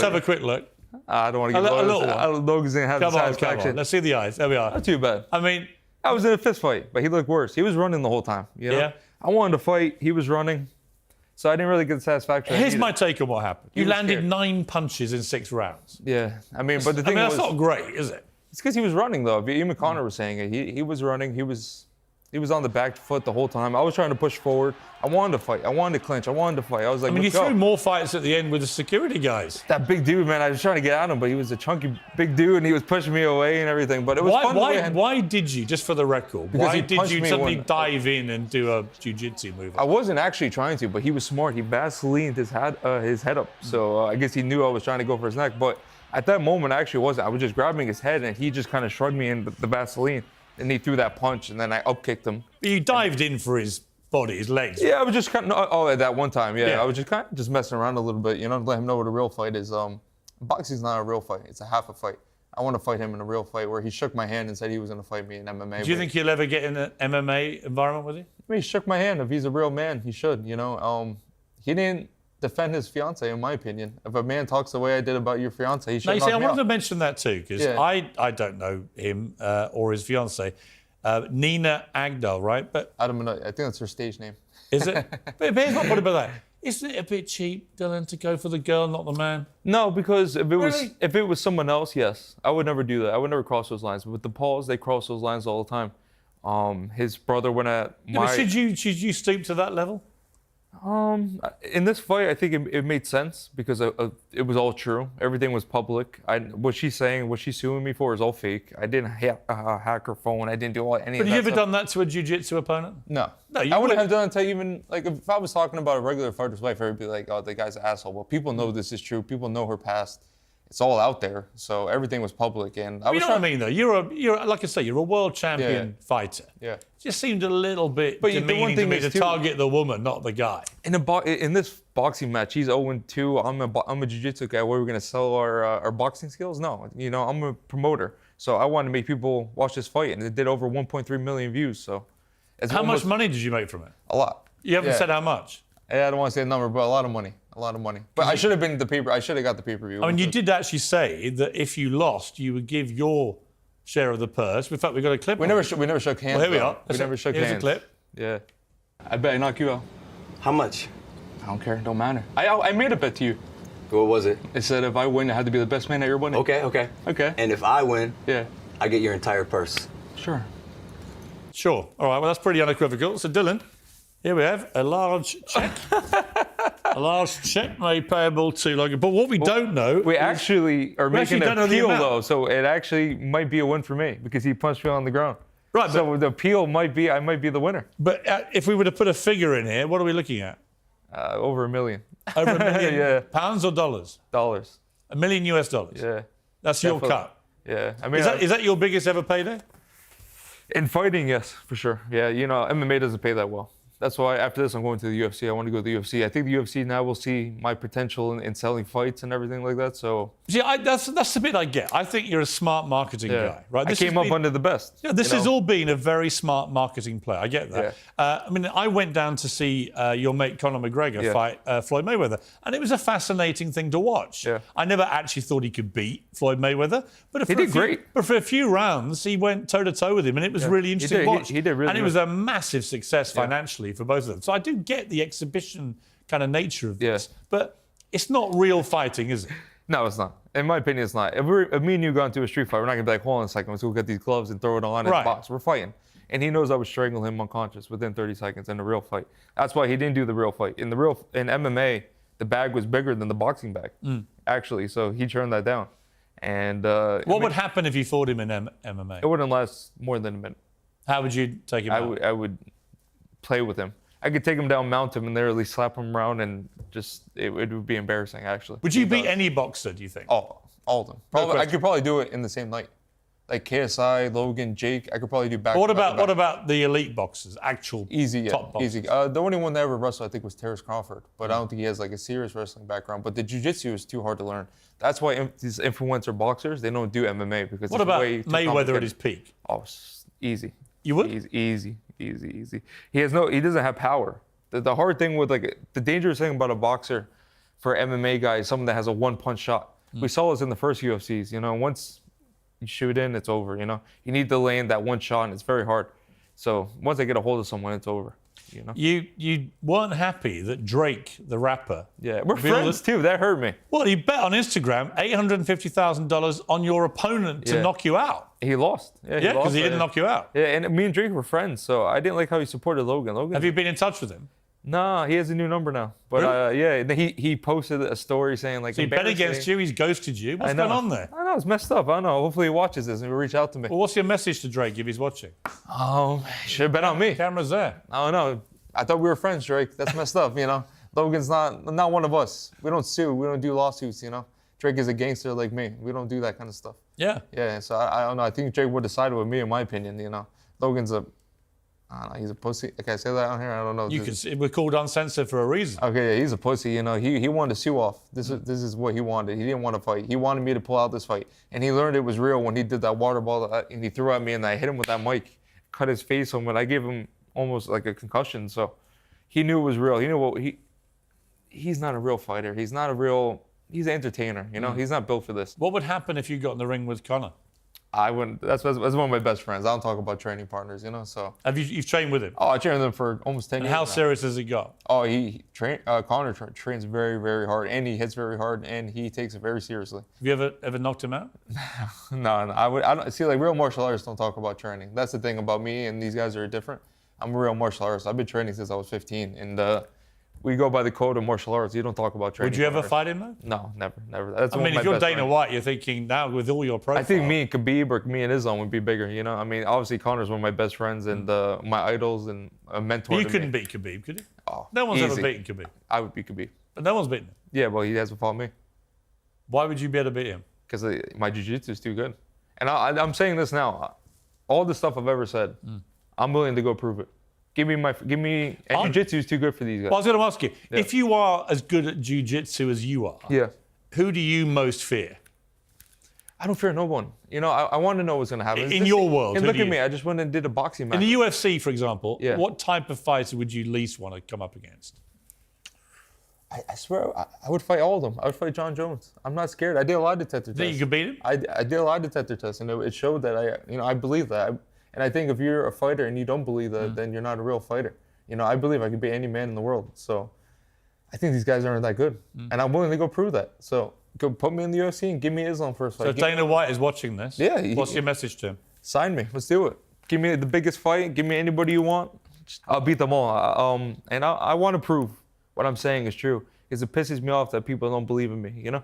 Let's have a quick look. I don't want to A get little one. Logan's going to have the Come satisfaction. on. Let's see the eyes. There we are. Not too bad. I mean, I was in a fist fight, but he looked worse. He was running the whole time. You know? Yeah. I wanted to fight. He was running. So I didn't really get the satisfaction. here's my take on what happened. You was landed scared. 9 punches in 6 rounds. Yeah. I mean, but the thing that's was... not great, is it? It's because he was running, though. Even Conor was saying it. He was running. He was on the back foot the whole time. I was trying to push forward. I wanted to fight. I wanted to clinch. I wanted to fight. I was like, I mean, you let's go. threw more fights at the end with the security guys. That big dude, man, I was trying to get at him, but he was a chunky big dude, and he was pushing me away and everything. But it was fun. Why did you, just for the record, Because why he did punched you me suddenly when- dive in and do a jiu-jitsu move? I wasn't actually trying to, but he was smart. He Vaselined his head up. So I guess he knew I was trying to go for his neck. But at that moment, I actually wasn't. I was just grabbing his head, and he just kind of shrugged me in the Vaseline. And he threw that punch, and then I up-kicked him. You dived in for his body, his legs. Yeah, I was just kind of, at that one time, Yeah. I was just kind of just messing around a little bit, you know, to let him know what a real fight is. Boxing's not a real fight. It's a half a fight. I want to fight him in a real fight where he shook my hand and said he was going to fight me in MMA. Do you think he'll ever get in an MMA environment with you? I mean, he shook my hand. If he's a real man, he should, you know. He didn't defend his fiancée, in my opinion. If a man talks the way I did about your fiancée, he should No, you knock see, I me wanted out. to mention that too, because Yeah. I don't know him or his fiancée. Nina Agdal, right? But I don't know. I think that's her stage name. is it? but here's what about that. Isn't it a bit cheap, Dillon, to go for the girl, not the man? No, because Really? if it was someone else, yes, I would never do that. I would never cross those lines. But with the Pauls, they cross those lines all the time. His brother went at Yeah, but should you stoop to that level? In this fight, I think it made sense because it was all true. Everything was public. What she's saying, what she's suing me for is all fake. I didn't hack her phone. I didn't do any But of have that you ever stuff. done that to a jiu-jitsu opponent? No. No, you I wouldn't wouldn't. have done it to even, like, if I was talking about a regular fighter's wife, I'd be like, oh, the guy's an asshole. Well, people know this is true. People know her past. It's all out there. So everything was public. And I You was know what I mean, though? You're like I say, you're a world champion fighter. Yeah. It just seemed a little bit But the one demeaning to thing me is to too- target the woman, not the guy. In this boxing match, he's 0-2. I'm a jiu-jitsu guy. What, are we going to sell our boxing skills? No. You know, I'm a promoter. So I wanted to make people watch this fight. And it did over 1.3 million views. So it's How much almost money did you make from it? A lot. You haven't said how much. Yeah, I don't want to say the number, but a lot of money. A lot of money. But I should have been the paper. I should have got the pay-per-view. I mean, you did actually say that if you lost, you would give your share of the purse. In fact, we got a clip. We never shook hands. Well, here we though. are. We never shook Here's hands. a clip. Yeah. I bet I knock you out. How much? I don't care. Don't matter. I made a bet to you. What was it? It said if I win, I had to be the best man at your wedding. Okay. Okay. And if I win, Yeah. I get your entire purse. Sure. Sure. All right. Well, that's pretty unequivocal. So, Dillon, here we have a large check. A large check made payable to Logan. But what we don't know... We actually are We actually making don't know an the appeal, amount. though, so it actually might be a win for me because he punched me on the ground. Right, So the appeal might be, I might be the winner. But if we were to put a figure in here, what are we looking at? Over $1 million. Over $1 million Yeah. pounds or dollars? Dollars. $1 million US dollars. Yeah. That's your Definitely. cut. Yeah. I mean, Is that your biggest ever payday? in fighting, yes, for sure. Yeah, you know, MMA doesn't pay that well. That's why after this, I'm going to the UFC. I want to go to the UFC. I think the UFC now will see my potential in selling fights and everything like that. So See, that's the bit I get. I think you're a smart marketing guy, right? I came up under the best. Yeah, this you has know? all been a very smart marketing play. I get that. I mean, I went down to see your mate Conor McGregor fight Floyd Mayweather, and it was a fascinating thing to watch. Yeah. I never actually thought he could beat Floyd Mayweather, but He did great. But for a few rounds, he went toe-to-toe with him, and it was really interesting did. to watch. He did really and it good. was a massive success financially for both of them. So I do get the exhibition kind of nature of this, but it's not real fighting, is it? No, it's not. In my opinion, it's not. If me and you go into a street fight, we're not going to be like, hold on a second, let's go get these gloves and throw it on and Right. box. We're fighting. And he knows I would strangle him unconscious within 30 seconds in a real fight. That's why he didn't do the real fight. In MMA, the bag was bigger than the boxing bag, actually. So he turned that down. And What would happen if you fought him in MMA? it wouldn't last more than a minute. How would you take him out? I would play with him. I could take him down, mount him, and literally slap him around, and just it would be embarrassing, actually. Would you beat any boxer, do you think? All of them. I could probably do it in the same night. Like KSI, Logan, Jake, I could probably do back. What about the elite boxers, actual Easy, top boxers? easy. The only one that ever wrestled, I think, was Terrence Crawford, but I don't think he has like a serious wrestling background. But the jiu-jitsu is too hard to learn. That's why these influencer boxers, they don't do MMA because What it's about way too Mayweather at his complicated. peak? Oh, easy. You would? Easy. He doesn't have power. The hard thing with the dangerous thing about a boxer, for MMA guys, someone that has a one-punch shot. We saw this in the first UFCs. You know, once you shoot in, it's over. You know, you need to land that one shot, and it's very hard. So once I get a hold of someone, it's over. You know. You weren't happy that Drake, the rapper. Yeah, we're friends too. That hurt me. Well, he bet on Instagram $850,000 on your opponent to knock you out. He lost. Yeah, because he didn't knock you out. Yeah, and me and Drake were friends, so I didn't like how he supported Logan. Have you been in touch with him? No, he has a new number now. But Really? he posted a story saying like. So he bet against you. He's ghosted you. What's going on there? I know, it's messed up. I don't know. Hopefully he watches this and he'll reach out to me. Well, what's your message to Drake if he's watching? Should have bet on me. Camera's there. I don't know. I thought we were friends, Drake. That's messed up, you know. Logan's not one of us. We don't sue. We don't do lawsuits, you know. Drake is a gangster like me. We don't do that kind of stuff. Yeah. Yeah, so I don't know. I think Drake would have sided with me, in my opinion, you know. Logan's I don't know, he's a pussy. Can I say that on here? I don't know. We're called uncensored for a reason. Okay, yeah, he's a pussy. You know, he wanted to sue off. This is what he wanted. He didn't want to fight. He wanted me to pull out this fight, and he learned it was real when he did that water ball and he threw at me, and I hit him with that mic, cut his face on, but I gave him almost like a concussion. So he knew it was real. He knew he's not a real fighter. He's not a real. He's an entertainer. You know, he's not built for this. What would happen if you got in the ring with Conor? I wouldn't. That's one of my best friends. I don't talk about training partners, you know. So You've trained with him? Oh, I trained with him for almost 10 years. And how now. serious has he got? Oh, Conor trains very, very hard, and he hits very hard, and he takes it very seriously. Have you ever knocked him out? No. I don't see, like, real martial artists don't talk about training. That's the thing about me, and these guys are different. I'm a real martial artist. I've been training since I was 15, and we go by the code of martial arts. You don't talk about training. Would you ever partners. fight him though? No, never. That's I mean, if you're Dana White, you're thinking now with all your profile. I think me and Khabib or me and Islam would be bigger. You know, I mean, obviously Conor's one of my best friends and my idols and a mentor. You to couldn't me. beat Khabib, could you? Oh, no one's easy. ever beaten Khabib. I would beat Khabib. But no one's beaten him. Yeah, well, he hasn't fought me. Why would you be able to beat him? Because my jiu-jitsu is too good. And I'm saying this now. All the stuff I've ever said, I'm willing to go prove it. Give me and jiu-jitsu is too good for these guys. Well, I was going to ask you, if you are as good at jiu-jitsu as you are, who do you most fear? I don't fear no one. You know, I want to know what's going to happen. In your world, and look at me. I just went and did a boxing match. In the UFC, for example, what type of fighter would you least want to come up against? I swear, I would fight all of them. I would fight Jon Jones. I'm not scared. I did a lie detector test. Think you could beat him? I did a lie detector test, and it showed that I believe that. And I think if you're a fighter and you don't believe that, then you're not a real fighter. You know, I believe I could beat any man in the world. So I think these guys aren't that good. And I'm willing to go prove that. So go put me in the UFC and give me Islam first fight. So Dana White is watching this. Yeah. What's your message to him? Sign me. Let's do it. Give me the biggest fight. Give me anybody you want. I'll beat them all. And I want to prove what I'm saying is true. Because it pisses me off that people don't believe in me, you know?